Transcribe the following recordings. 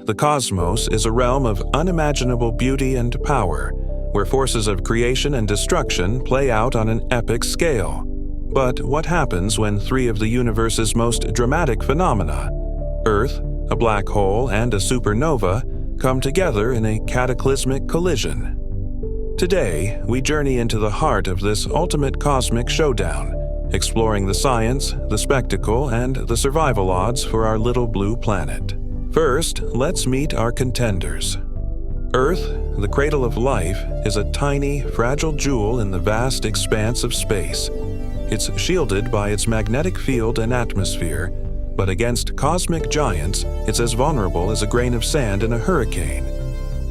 The cosmos is a realm of unimaginable beauty and power, where forces of creation and destruction play out on an epic scale. But what happens when three of the universe's most dramatic phenomena, Earth, a black hole, and a supernova, come together in a cataclysmic collision? Today, we journey into the heart of this ultimate cosmic showdown, exploring the science, the spectacle, and the survival odds for our little blue planet. First, let's meet our contenders. Earth, the cradle of life, is a tiny, fragile jewel in the vast expanse of space. It's shielded by its magnetic field and atmosphere, but against cosmic giants, it's as vulnerable as a grain of sand in a hurricane.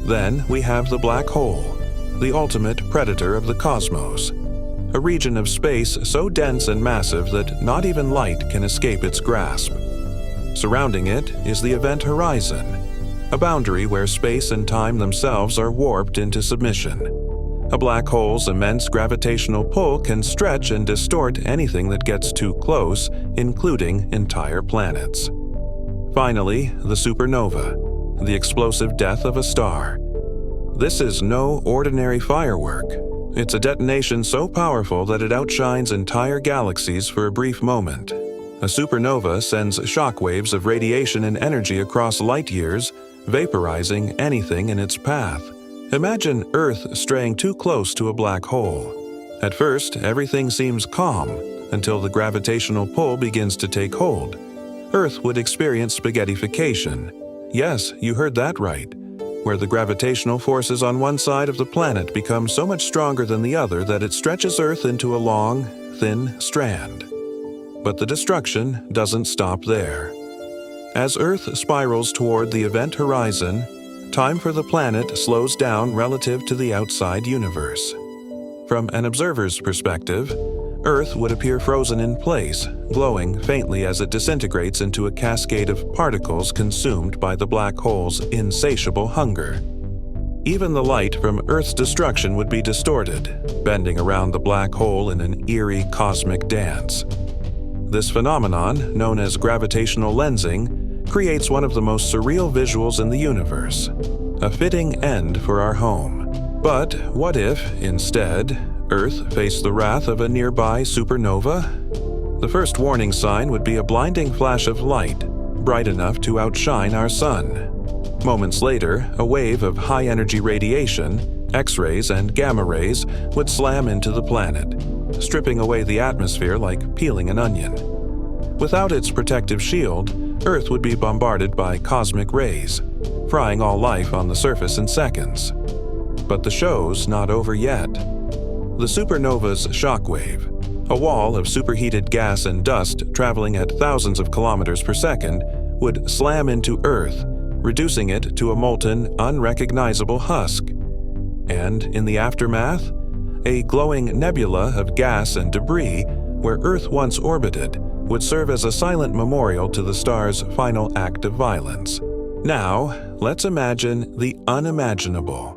Then we have the black hole, the ultimate predator of the cosmos, a region of space so dense and massive that not even light can escape its grasp. Surrounding it is the event horizon, a boundary where space and time themselves are warped into submission. A black hole's immense gravitational pull can stretch and distort anything that gets too close, including entire planets. Finally, the supernova, the explosive death of a star. This is no ordinary firework. It's a detonation so powerful that it outshines entire galaxies for a brief moment. A supernova sends shockwaves of radiation and energy across light years, vaporizing anything in its path. Imagine Earth straying too close to a black hole. At first, everything seems calm, until the gravitational pull begins to take hold. Earth would experience spaghettification. Yes, you heard that right, where the gravitational forces on one side of the planet become so much stronger than the other that it stretches Earth into a long, thin strand. But the destruction doesn't stop there. As Earth spirals toward the event horizon, time for the planet slows down relative to the outside universe. From an observer's perspective, Earth would appear frozen in place, glowing faintly as it disintegrates into a cascade of particles consumed by the black hole's insatiable hunger. Even the light from Earth's destruction would be distorted, bending around the black hole in an eerie cosmic dance. This phenomenon, known as gravitational lensing, creates one of the most surreal visuals in the universe, a fitting end for our home. But what if, instead, Earth faced the wrath of a nearby supernova? The first warning sign would be a blinding flash of light, bright enough to outshine our sun. Moments later, a wave of high-energy radiation, X-rays and gamma rays, would slam into the planet, stripping away the atmosphere like peeling an onion. Without its protective shield, Earth would be bombarded by cosmic rays, frying all life on the surface in seconds. But the show's not over yet. The supernova's shockwave, a wall of superheated gas and dust traveling at thousands of kilometers per second, would slam into Earth, reducing it to a molten, unrecognizable husk. And in the aftermath, a glowing nebula of gas and debris where Earth once orbited would serve as a silent memorial to the star's final act of violence. Now, let's imagine the unimaginable.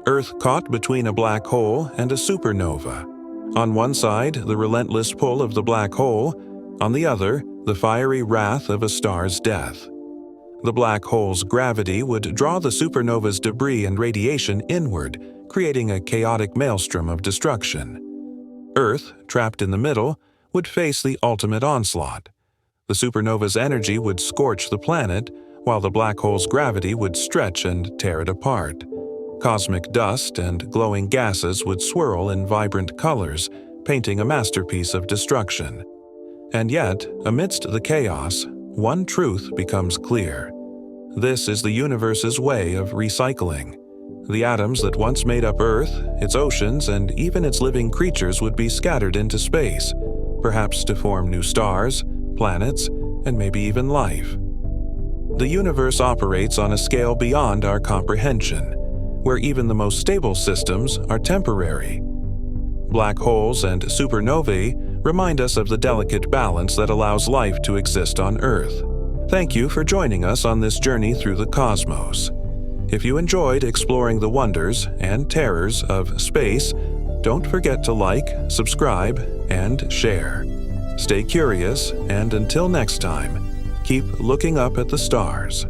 Earth caught between a black hole and a supernova. On one side, the relentless pull of the black hole, on the other, the fiery wrath of a star's death. The black hole's gravity would draw the supernova's debris and radiation inward, creating a chaotic maelstrom of destruction. Earth, trapped in the middle, would face the ultimate onslaught. The supernova's energy would scorch the planet, while the black hole's gravity would stretch and tear it apart. Cosmic dust and glowing gases would swirl in vibrant colors, painting a masterpiece of destruction. And yet, amidst the chaos, one truth becomes clear. This is the universe's way of recycling. The atoms that once made up Earth, its oceans, and even its living creatures would be scattered into space, perhaps to form new stars, planets, and maybe even life. The universe operates on a scale beyond our comprehension, where even the most stable systems are temporary. Black holes and supernovae remind us of the delicate balance that allows life to exist on Earth. Thank you for joining us on this journey through the cosmos. If you enjoyed exploring the wonders and terrors of space, don't forget to like, subscribe, and share. Stay curious, and until next time, keep looking up at the stars.